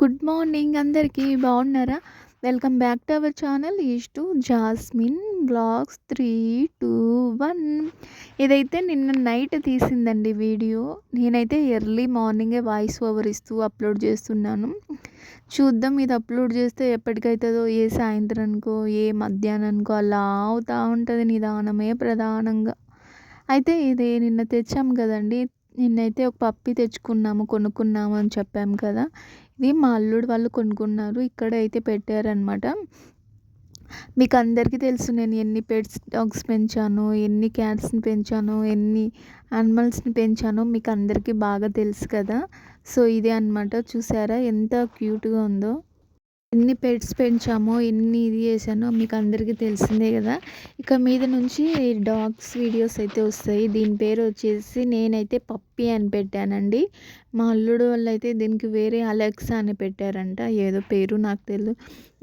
Good morning అందరికీ బాగున్నారా? Welcome back to our channel is to Jasmine vlogs 3, 2, 1. ఇదైతే నిన్న నైట్ తీసిందండి వీడియో. నేనైతే ఎర్లీ మార్నింగే వాయిస్ ఓవర్ ఇస్తూ అప్లోడ్ చేస్తున్నాను. చూద్దాం ఇది అప్లోడ్ చేస్తే ఎప్పటికైతుందో, ఏ సాయంత్రానికో ఏ మధ్యాహ్నానికో అలా అవుతూ ఉంటుంది నిదానమే ప్రధానంగా. అయితే ఇది నిన్న తెచ్చాం కదండి. నిన్నైతే ఒక పప్పి కొనుక్కున్నాము అని చెప్పాము కదా. ఇది మా అల్లుడు వాళ్ళు కొనుక్కున్నారు. ఇక్కడ అయితే పెట్టారనమాట. మీకు అందరికీ తెలుసు నేను ఎన్ని పెట్స్ డాగ్స్ పెంచానో, ఎన్ని క్యాట్స్ని పెంచానో, ఎన్ని యానిమల్స్ని పెంచానో మీకు అందరికీ బాగా తెలుసు కదా. సో ఇదే అనమాట. చూసారా ఎంత క్యూట్గా ఉందో. ఎన్ని పెట్స్ పెంచామో, ఎన్ని ఇది చేశానో మీకు అందరికీ తెలిసిందే కదా. ఇక మీద నుంచి డాగ్స్ వీడియోస్ అయితే వస్తాయి. దీని పేరు వచ్చేసి నేనైతే పప్పి అని పెట్టానండి. మా అల్లుడు వాళ్ళు అయితే దీనికి వేరే అలెక్సా అని పెట్టారంట. ఏదో పేరు నాకు తెలియదు.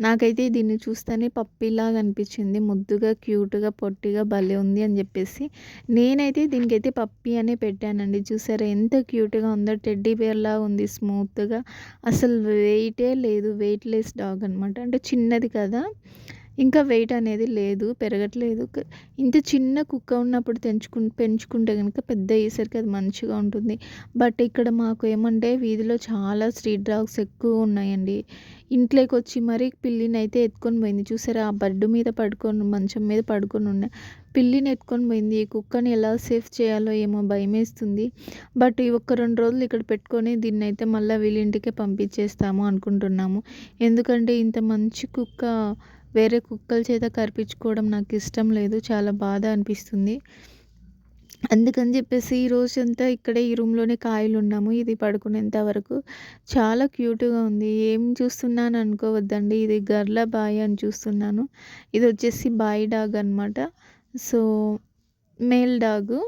నాకైతే దీన్ని చూస్తేనే పప్పిలాగా అనిపించింది. ముద్దుగా, క్యూట్గా, పొట్టిగా భలే ఉంది అని చెప్పేసి నేనైతే దీనికైతే పప్పి అనే పెట్టానండి. చూసారా ఎంత క్యూట్గా ఉందో. టెడ్డీ బేర్లా ఉంది, స్మూత్గా. అసలు వెయిటే లేదు, వెయిట్లెస్ డాగ్ అనమాట. అంటే చిన్నది కదా, ఇంకా వెయిట్ అనేది లేదు, పెరగట్లేదు. ఇంత చిన్న కుక్క ఉన్నప్పుడు పెంచుకుంటే కనుక పెద్ద అయ్యేసరికి అది మంచిగా ఉంటుంది. బట్ ఇక్కడ మాకు ఏమంటే వీధిలో చాలా స్ట్రీట్ డాగ్స్ ఎక్కువ ఉన్నాయండి. ఇంట్లోకి వచ్చి మరీ పిల్లిని అయితే ఎత్తుకొని పోయింది. చూసారా ఆ బెడ్ మీద పడుకొని, మంచం మీద పడుకొని ఉన్న పిల్లిని ఎత్తుకొని పోయింది. ఈ కుక్కని ఎలా సేఫ్ చేయాలో ఏమో భయమేస్తుంది. బట్ ఈ ఒక్క 2 రోజులు ఇక్కడ పెట్టుకొని దీన్ని అయితే మళ్ళీ వీళ్ళ ఇంటికే పంపించేస్తాము అనుకుంటున్నాము. ఎందుకంటే ఇంత మంచి కుక్క వేరే కుక్కల చేత కరిపించుకోవడం నాకు ఇష్టం లేదు. చాలా బాధ అనిపిస్తుంది. అందుకని చెప్పేసి ఈ రోజంతా ఇక్కడే ఈ రూమ్లోనే కాయలు ఉన్నాము. ఇది పడుకునేంత వరకు చాలా క్యూట్గా ఉంది. ఏం చూస్తున్నాను అనుకోవద్దండి, ఇది గర్ల బాయ్ అని చూస్తున్నాను. ఇది వచ్చేసి బాయ్ డాగ్ అనమాట. సో మేల్ డాగు,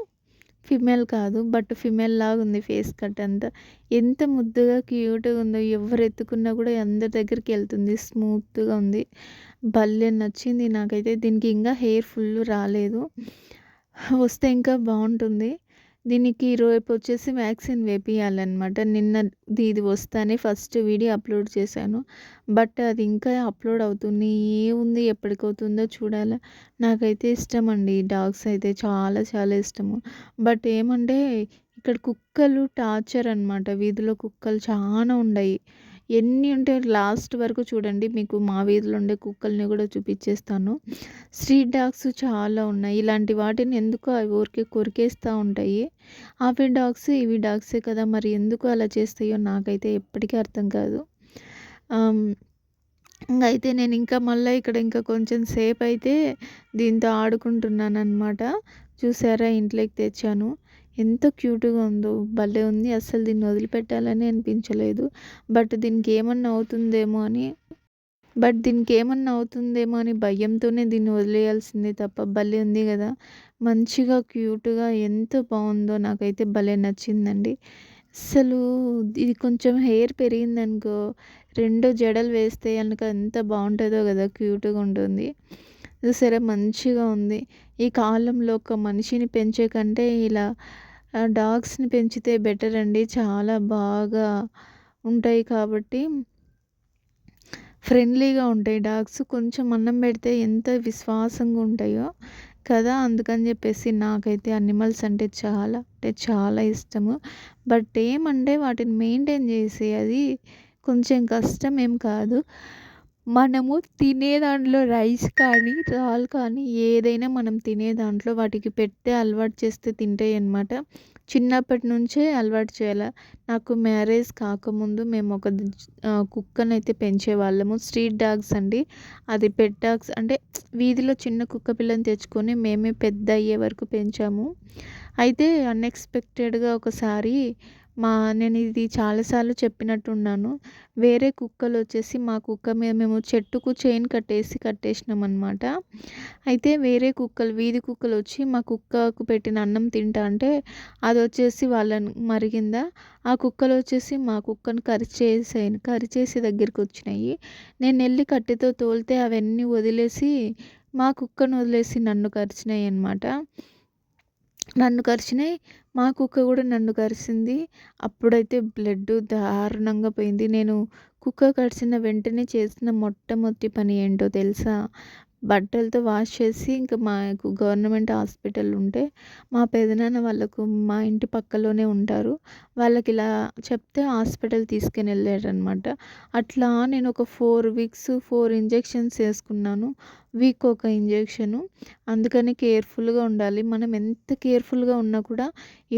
ఫిమేల్ కాదు. బట్ ఫిమేల్ లాగా ఉంది ఫేస్ కట్ అంతా. ఎంత ముద్దుగా క్యూట్గా ఉందో. ఎవరు ఎత్తుకున్నా కూడా అందరి దగ్గరికి వెళ్తుంది. స్మూత్గా ఉంది. భలే నచ్చింది నాకైతే. దీనికి ఇంకా హెయిర్ ఫుల్ రాలేదు, వస్తే ఇంకా బాగుంటుంది. దీనికి రేపు వచ్చేసి వ్యాక్సిన్ వేపియాలన్నమాట. నిన్న ఇది వస్తానే ఫస్ట్ వీడియో అప్లోడ్ చేశాను. బట్ అది ఇంకా అప్లోడ్ అవుతుంది ఏముంది, ఎప్పటికవుతుందో చూడాలి. నాకైతే ఇష్టం అండి డాగ్స్ అయితే చాలా చాలా ఇష్టము. బట్ ఏమంటే ఇక్కడ కుక్కలు టార్చర్ అనమాట. వీధిలో కుక్కలు చాలా ఉన్నాయి. ఎన్ని ఉంటే లాస్ట్ వరకు చూడండి, మీకు మా వీధిలో ఉండే కుక్కల్ని కూడా చూపించేస్తాను. స్ట్రీట్ డాగ్స్ చాలా ఉన్నాయి. ఇలాంటి వాటిని ఎందుకు అవి ఊరికే కొరికేస్తూ ఉంటాయి. అవి డాగ్స్ ఇవి డాగ్సే కదా, మరి ఎందుకు అలా చేస్తాయో నాకైతే ఎప్పటికీ అర్థం కాదు. అయితే నేను ఇంకా మళ్ళీ ఇక్కడ ఇంకా కొంచెం సేపు అయితే దీంతో ఆడుకుంటున్నాను అనమాట. చూసారా ఇంట్లోకి తెచ్చాను. ఎంత క్యూట్గా ఉందో, భలే ఉంది. అస్సలు దీన్ని వదిలిపెట్టాలని అనిపించలేదు. దీనికి ఏమన్నా అవుతుందేమో అని భయంతోనే దీన్ని వదిలేయాల్సిందే తప్ప. భలే ఉంది కదా, మంచిగా క్యూట్గా ఎంత బాగుందో. నాకైతే భలే నచ్చిందండి. అసలు ఇది కొంచెం హెయిర్ పెరిగిందనుకో, 2 జడలు వేస్తే కనుక ఎంత బాగుంటుందో కదా, క్యూట్గా ఉంటుంది. చూసారా మంచిగా ఉంది. ఈ కాలంలో ఒక మనిషిని పెంచే కంటే ఇలా డాగ్స్ని పెంచితే బెటర్ అండి. చాలా బాగా ఉంటాయి కాబట్టి, ఫ్రెండ్లీగా ఉంటాయి డాగ్స్. కొంచెం అన్నం పెడితే ఎంత విశ్వాసంగా ఉంటాయో కదా. అందుకని చెప్పేసి నాకైతే యానిమల్స్ అంటే చాలా ఇష్టము. బట్ ఏమంటే వాటిని మెయింటైన్ చేసి అది కొంచెం కష్టం ఏం కాదు. మనము తినే దాంట్లో రైస్ కానీ, దాల్ కానీ ఏదైనా మనం తినే దాంట్లో వాటికి పెడితే అలవాటు చేస్తే తింటాయి అన్నమాట. చిన్నప్పటి నుంచే అలవాటు చేయాలి. నాకు మ్యారేజ్ కాకముందు మేము ఒక కుక్కనైతే పెంచేవాళ్ళము. స్ట్రీట్ డాగ్స్ అండి. అది పెట్ డాగ్స్ అంటే వీధిలో చిన్న కుక్క పిల్లని తెచ్చుకొని మేమే పెద్ద అయ్యే వరకు పెంచాము. అయితే అన్ఎక్స్పెక్టెడ్గా ఒకసారి నేను ఇది చాలాసార్లు చెప్పినట్టున్నాను. వేరే కుక్కలు వచ్చేసి మా కుక్క మీద మేము చెట్టుకు చైన్ కట్టేసినాం అనమాట. అయితే వేరే కుక్కలు, వీధి కుక్కలు వచ్చి మా కుక్కకు పెట్టిన అన్నం తింటా అంటే అది వచ్చేసి వాళ్ళని మరిగిందా. ఆ కుక్కలు వచ్చేసి మా కుక్కను కరిచేసి దగ్గరికి వచ్చినాయి. నేను వెళ్ళి కట్టెతో తోలితే అవన్నీ వదిలేసి మా కుక్కను వదిలేసి నన్ను కరిచినాయి. మా కుక్క గూడా నన్ను కరిసింది. అప్పుడైతే బ్లడ్ దారుణంగా పోయింది. నేను కుక్క కరిచిన వెంటనే చేసిన మొట్టమొదటి పని ఏంటో తెలుసా? బట్టలతో వాష్ చేసి ఇంక మాకు గవర్నమెంట్ హాస్పిటల్ ఉంటే, మా పెదనాన్న వాళ్ళకు మా ఇంటి పక్కలోనే ఉంటారు. వాళ్ళకిలా చెప్తే హాస్పిటల్ తీసుకొనెళ్ళారనమాట. అట్లా నేను ఒక 4 వీక్స్ 4 ఇంజెక్షన్స్ ఏసుకున్నాను. వీక్ ఒక ఇంజెక్షను. అందుకని కేర్‌ఫుల్‌గా ఉండాలి. మనం ఎంత కేర్‌ఫుల్‌గా ఉన్నా కూడా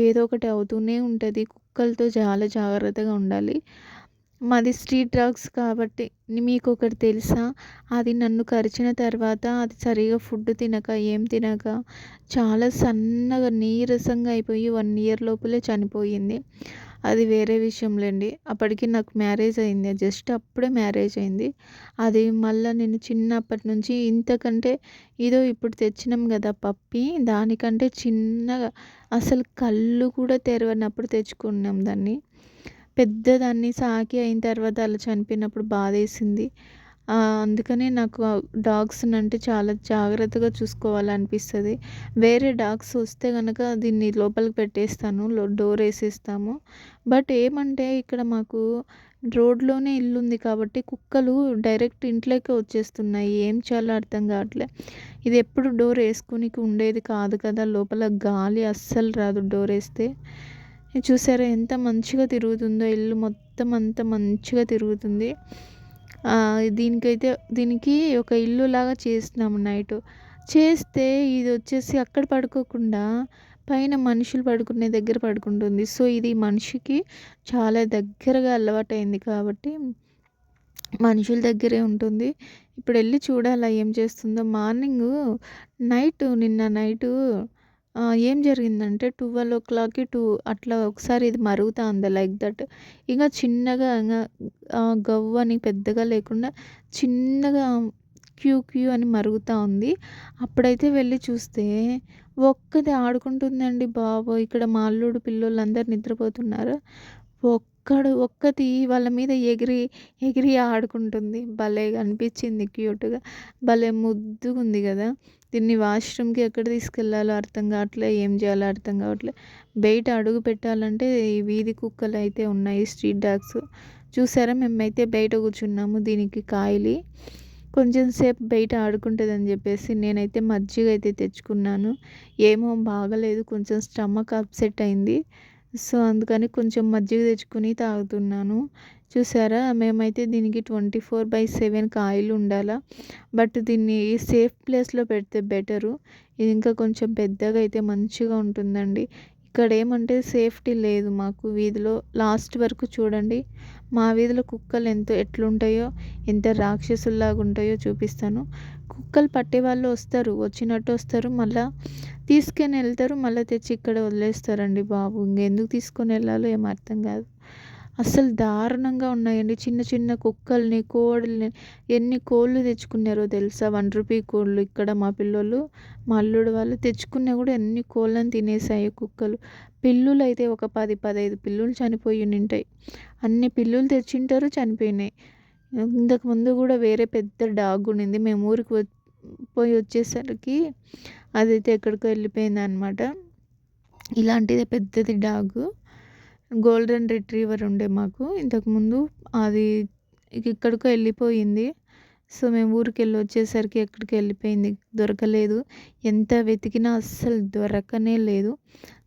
ఏదో ఒకటి అవుతూనే ఉంటది. కుక్కలతో చాలా జాగ్రత్తగా ఉండాలి. మాది స్ట్రీట్ డాగ్స్ కాబట్టి మీకొకటి తెలుసా? అది నన్ను కరిచిన తర్వాత అది సరిగ్గా ఫుడ్ తినక, ఏం తినక చాలా సన్నగా నీరసంగా అయిపోయి 1 ఇయర్ లోపలే చనిపోయింది. అది వేరే విషయంలెండి. అప్పటికి నాకు మ్యారేజ్ అయింది. జస్ట్ అప్పుడే మ్యారేజ్ అయింది. అది మళ్ళా నేను చిన్నప్పటి నుంచి ఇంతకంటే ఇదో ఇప్పుడు తెచ్చినాం గదా పప్పీ, దానికంటే చిన్నగా అసలు కళ్ళు కూడా తెరవనప్పుడు తెచ్చుకున్నాం దాన్ని. పెద్దదాన్ని సాకి అయిన తర్వాత అలా చనిపోయినప్పుడు బాధేసింది. అందుకనే నాకు డాగ్స్‌నంటే చాలా జాగ్రత్తగా చూసుకోవాలనిపిస్తది. వేరే డాగ్స్ వస్తే గనక దీన్ని లోపలికి పెట్టేస్తాను. డోర్ ఏసేస్తాము. బట్ ఏమంటే ఇక్కడ మాకు రోడ్‌లోనే ఇల్లుంది కాబట్టి కుక్కలు డైరెక్ట్ ఇంట్లోకే వచ్చేస్తున్నాయి. ఏం చేయాలో అర్థం కావట్లే. ఇది ఎప్పుడు డోర్ ఏసుకోనికి ఉండేది కాదు కదా! లోపల గాలి అస్సలు రాదు డోరేస్తే. ఇది చూసారా ఎంత మంచిగా తిరుగుతుందో, ఇల్లు మొత్తం అంతా మంచిగా తిరుగుతుంది. దీనికి ఒక ఇల్లులాగా చేసినాము నైటు. చేస్తే ఇదొచ్చేసి అక్కడ పడుకోకుండా పైన మనుషులు పడుకునే దగ్గర పడుకుంటుంది. సో, ఇది మనిషికి చాలా దగ్గరగా అలవాటయింది కాబట్టి మనుషుల దగ్గరే ఉంటుంది. ఇప్పుడెళ్ళి చూడాలా ఏం చేస్తుందో. నిన్న నైటు ఏం జరిగిందంటే 12:00కి అట్లా ఒకసారి ఇది మరుగుతా ఉంది లైక్ దట్. ఇంగ చిన్నగా గవ్వు అని పెద్దగా లేకుండా చిన్నగా క్యూ క్యూ అని మరుగుతా ఉంది. అప్పుడైతే వెళ్లి చూస్తే ఒక్కది ఆడుకుంటుందండి బాబోయ్! ఇక్కడ మా అల్లుడు పిల్లోళ్ళందరూ నిద్రపోతున్నారు. ఒక్కతి వాళ్ళ మీద ఎగిరి ఆడుకుంటుంది. భలేగా అనిపించింది క్యూట్‌గా. భలే ముద్దుగుంది గదా! దీన్ని వాష్‌రూమ్‌కి ఎక్కడ తీసుకెళ్ళాలో అర్థం కావట్లే. ఏం చేయాలో అర్థం కావట్లే. బయట అడుగు పెట్టాలంటే ఈ వీధి కుక్కలైతే ఉన్నాయి స్ట్రీట్ డాగ్స్. చూసారా మేమైతే బయట కూర్చున్నాము దీనికి కాయలి. కొంచెం సేపు బయట ఆడుకుంటదని చెప్పేసి నేనైతే మజ్జిగ అయితే తెచ్చుకున్నాను. ఏమో బాగాలేదు. కొంచెం స్టమక్ అప్సెట్ అయింది. సో, అందుకని కొంచెం మజ్జిగ తెచ్చుకొని తాగుతున్నాను. చూసారా మేమైతే దీనికి 24/7 కాయలు ఉండాలా. బట్ దీన్ని సేఫ్ ప్లేస్‌లో పెడితే బెటరు. ఇది ఇంకా కొంచెం పెద్దగా అయితే మంచిగా ఉంటుందండి. ఇక్కడేమంటే సేఫ్టీ లేదు మాకు వీధిలో. లాస్ట్ వరకు చూడండి. మా వీధిలో కుక్కలు ఎట్లుంటాయో, ఎంత రాక్షసుల్లాగా ఉంటాయో చూపిస్తాను. కుక్కలు పట్టేవాళ్ళు వస్తారు. వచ్చినట్టు వస్తారు. మళ్ళా తీసుకొనెళ్తారు. మళ్ళా తెచ్చి ఇక్కడ వదిలేస్తారండి బాబు. ఇంకెందుకు తీసుకొనెళ్ళాలో ఏమో అర్థం కాదు. అస్సలు దారుణంగా ఉన్నాయండి. చిన్న చిన్న కుక్కల్ని, కోడుల్ని ఎన్ని కోళ్ళు తెచ్చుకున్నారో తెలుసా? రూ. 1 కోళ్ళు ఇక్కడ మా పిల్లోళ్ళు, మా అల్లుడు వాళ్ళు తెచ్చుకున్నా కూడా ఎన్ని కోళ్ళని తినేసాయో కుక్కలు. పిల్లులైతే ఒక 10, 15 పిల్లులు చనిపోయి ఉండింటాయి. అన్ని పిల్లులు తెచ్చింటారు చనిపోయినాయి. ఇంతకుముందు కూడా వేరే పెద్ద డాగ్ ఉండింది. మేము ఊరికి పోయి వచ్చేసరికి అదైతే ఎక్కడికో వెళ్ళిపోయిందనమాట. ఇలాంటిదే పెద్దది డాగు. గోల్డెన్ రిట్రీవర్ ఉండే మాకు ఇంతకుముందు. అది ఎక్కడికో వెళ్ళిపోయింది. సో, మేము ఊరికెళ్ళి వచ్చేసరికి ఎక్కడికో వెళ్ళిపోయింది. దొరకలేదు. ఎంత వెతికినా అస్సలు దొరకనే లేదు.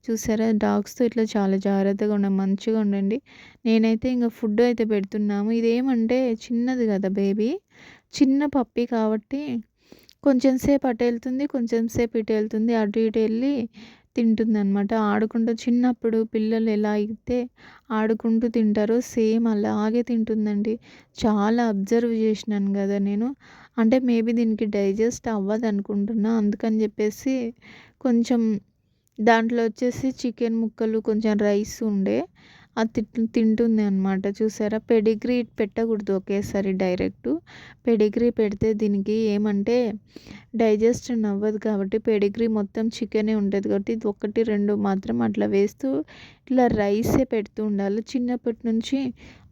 చూసారా డాగ్స్‌తో ఇట్లా చాలా జాగ్రత్తగా మంచిగా ఉండండి. నేనైతే ఇంక ఫుడ్ అయితే పెడుతున్నాము. ఇదేమంటే చిన్నది కదా బేబీ. చిన్న పప్పీ కాబట్టి కొంచెం సేపు అటు వెళ్తుంది, కొంచెం సేపు ఇటు వెళ్తుంది. అటు ఇటు వెళ్ళి తింటుందనమాట. ఆడుకుంటూ చిన్నప్పుడు పిల్లలు ఎలా అయితే ఆడుకుంటూ తింటారో సేమ్ అలాగే తింటుందండి. చాలా అబ్జర్వ్ చేసినాను కదా నేను. అంటే మేబీ దీనికి డైజెస్ట్ అవ్వదనుకుంటున్నా. అందుకని చెప్పేసి కొంచెం దాంట్లో వచ్చేసి చికెన్ ముక్కలు, కొంచెం రైస్ ఉండే. అది తింటుంది అనమాట. చూసారా పెడిగ్రీ పెట్టకూడదు ఒకేసారి డైరెక్టు. పెడిగ్రీ పెడితే దీనికి ఏమంటే డైజెషన్ అవ్వదు కాబట్టి పెడిగ్రీ మొత్తం చికెనే ఉంటుంది కాబట్టి ఇది 1, 2 మాత్రం అట్లా వేస్తూ ఇట్లా రైసే పెడుతూ ఉండాలి. చిన్నప్పటి నుంచి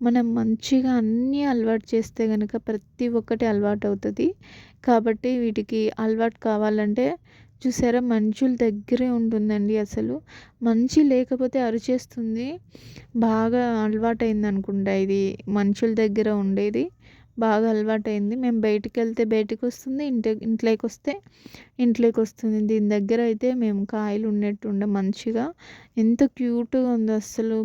మనం మంచిగా అన్నీ అలవాటు చేస్తే గనక ప్రతి ఒక్కటి అలవాటు అవుతుంది. కాబట్టి వీటికి అలవాటు కావాలంటే చూసారా మనుషుల దగ్గరే ఉంటుందండి అసలు. మనిషి లేకపోతే అరిచేస్తుంది. బాగా అలవాటయిందనుకుంటా ఇది మనుషుల దగ్గర ఉండేది. బాగా అలవాటయింది. మేము బయటికెళ్తే బయటికొస్తుంది. ఇంట్లోకొస్తే ఇంట్లోకొస్తుంది. దీని దగ్గర అయితే మేము కాయలు ఉన్నట్టుండే మంచిగా ఎంత క్యూట్‌గా ఉందో అస్సలు.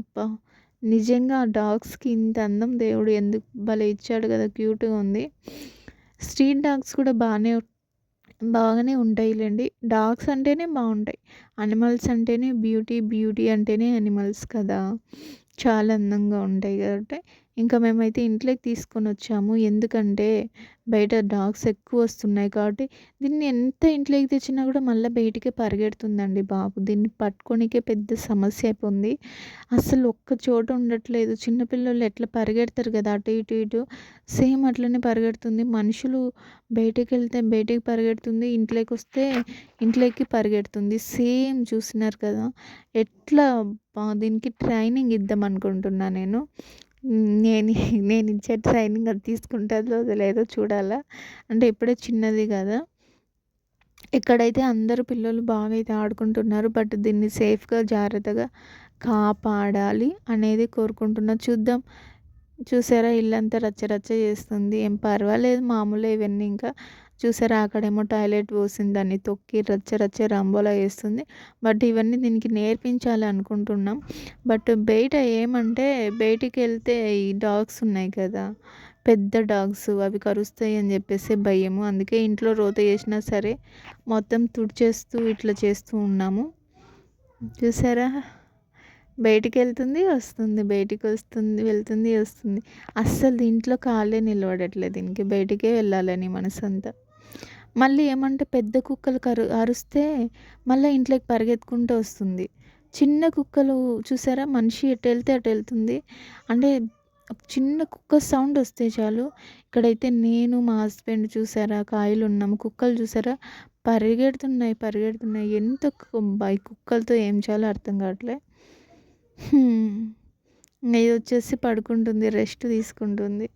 నిజంగా ఆ డాగ్స్‌కి ఇంత అందం దేవుడు ఎందుకు భలే ఇచ్చాడు కదా! క్యూట్‌గా ఉంది. స్ట్రీట్ డాగ్స్ కూడా బాగానే ఉంటాయిలెండి. డాగ్స్ అంటేనే బావుంటాయి. యానిమల్స్ అంటేనే బ్యూటీ, బ్యూటీ అంటేనే యానిమల్స్ కదా! చాలా అందంగా ఉంటాయి కాబట్టి, ఇంకా మేమైతే ఇంట్లోకి తీసుకొనొచ్చాము. ఎందుకంటే, బయట డాగ్స్ ఎక్కువొస్తున్నాయి కాబట్టి, దీన్ని ఎంత ఇంట్లోకి తెచ్చినా కూడా మళ్ళా బయటికే పరిగెడుతుందండి బాబు. దీన్ని పట్టుకోనికే పెద్ద సమస్య అయిపోయింది. అస్సలు ఒక్క చోట ఉండట్లేదు. చిన్న పిల్లోళ్ళు ఎట్లా పరిగెడతారు కదా! అటు ఇటు ఇటు సేమ్ అట్లనే పరిగెడుతుంది. మనుషులు బయటికెళ్తే బయటికి పరిగెడుతుంది. ఇంట్లోకొస్తే ఇంట్లోకి పరిగెడుతుంది. సేమ్ చూసినారు కదా! ఎట్లా దీనికి ట్రైనింగ్ ఇద్దామనుకుంటున్నా నేను. నేనిచ్చే ట్రైనింగ్ అది తీసుకుంటదో లేదో చూడాలా. అంటే ఇప్పుడే చిన్నది కదా! ఇక్కడైతే అందరూ పిల్లలు బాగా అయితే ఆడుకుంటున్నారు. బట్ దీన్ని సేఫ్‌గా, జాగ్రత్తగా కాపాడాలి అనేది కోరుకుంటున్నా. చూద్దాం. చూసారా ఇల్లంతా రచ్చ రచ్చ చేస్తుంది. ఏం పర్వాలేదు మామూలే ఇవన్నీ ఇంకా. చూసారా అక్కడేమో టాయిలెట్ పోసింది. దాన్ని తొక్కి రచ్చ రచ్చ రంబోలా చేస్తుంది. బట్ ఇవన్నీ దీనికి నేర్పించాలి అనుకుంటున్నాం. బట్ బయట ఏమంటే బయటికెళ్తే ఈ డాగ్స్ ఉన్నాయి కదా! పెద్ద డాగ్స్ అవి కరుస్తాయి అని చెప్పేసి భయము. అందుకే ఇంట్లో రోత చేసినా సరే మొత్తం తుడిచేస్తూ ఇట్లా చేస్తూ ఉన్నాము. చూసారా? బయటికెళ్తుంది, వస్తుంది. బయటికొస్తుంది, వెళ్తుంది, వస్తుంది. అస్సలు దీంట్లో కాళ్ళే నిలబడట్లేదు దీనికి. బయటికే వెళ్ళాలని మనసంతా. మళ్ళీ ఏమంటే పెద్ద కుక్కలు అరుస్తే మళ్ళా ఇంట్లోకి పరిగెత్తుకుంటూ వస్తుంది. చిన్న కుక్కలు చూసారా మనిషి ఎటెళ్తే అటెళ్తుంది. అంటే చిన్న కుక్క సౌండ్ వస్తే చాలు. ఇక్కడైతే నేను, మా హస్బెండ్ చూసారా కాయలున్నాము. కుక్కలు చూసారా పరిగెడుతున్నాయి, పరిగెడుతున్నాయి. ఎంత ఈ కుక్కలతో ఏం చేయాలో అర్థం కావట్లే. ఇదొచ్చేసి పడుకుంటుంది. రెస్ట్ తీసుకుంటుంది.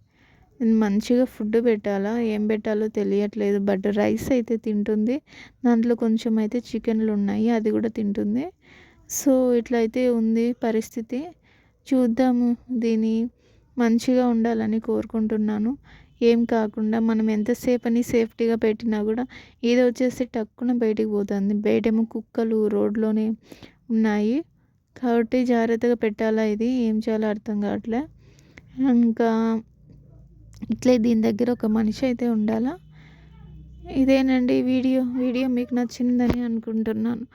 నేను మంచిగా ఫుడ్ పెట్టాలా? ఏం పెట్టాలో తెలియట్లేదు. బట్ రైస్ అయితే తింటుంది. దాంట్లో కొంచెం అయితే చికెన్‌లున్నాయి. అది కూడా తింటుంది. సో, ఇట్లయితే ఉంది పరిస్థితి. చూద్దాము. దీన్ని మంచిగా ఉండాలని కోరుకుంటున్నాను. ఏం కాకుండా మనం ఎంతసేపని సేఫ్టీగా పెట్టినా కూడా ఇది వచ్చేసి టక్కున బయటికి పోతుంది. బయటేమో కుక్కలు రోడ్లోనే ఉన్నాయి. కాబట్టి జాగ్రత్తగా పెట్టాలా ఇది? ఏం చేయాలో అర్థం కావట్లే. ఇంకా ఇట్లే దీని దగ్గర ఒక మనిషి అయితే ఉండాలా. ఇదేనండి వీడియో మీకు నచ్చిందని అనుకుంటున్నాను.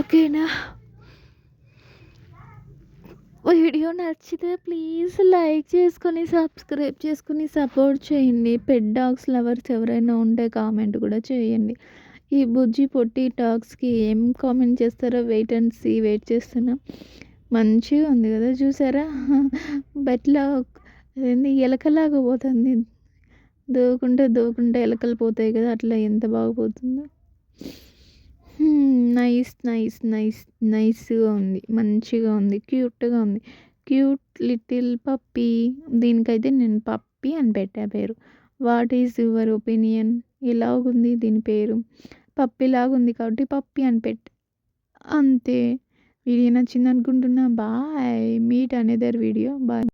ఓకేనా? వీడియో నచ్చితే ప్లీజ్ లైక్ చేసుకొని, సబ్స్క్రైబ్ చేసుకొని సపోర్ట్ చేయండి. పెట్ డాగ్స్ లవర్స్ ఎవరైనా ఉంటే కామెంట్ కూడా చేయండి. ఈ బుజ్జి పొట్టి డాగ్స్‌కి ఏం కామెంట్ చేస్తారో వెయిట్ చేస్తున్నా. మంచిగా ఉంది కదా! చూసారా? బెట్లా అదేంది ఎలకలాగా పోతుంది. దూకుంటే ఎలకలు పోతాయి కదా! అట్లా ఎంత బాగా పోతుందో. నైస్‌గా ఉంది. మంచిగా ఉంది. క్యూట్‌గా ఉంది. Cute little puppy. దీనికైతే నేను పప్పీ అని పెట్టా పేరు. What is your opinion? ఎలాగుంది దీని పేరు? పప్పీలాగుంది కాబట్టి పప్పీ అని పెట్టా. అంతే. వీడియో నచ్చిందనుకుంటున్నా. Bye. Meet another video. Bye.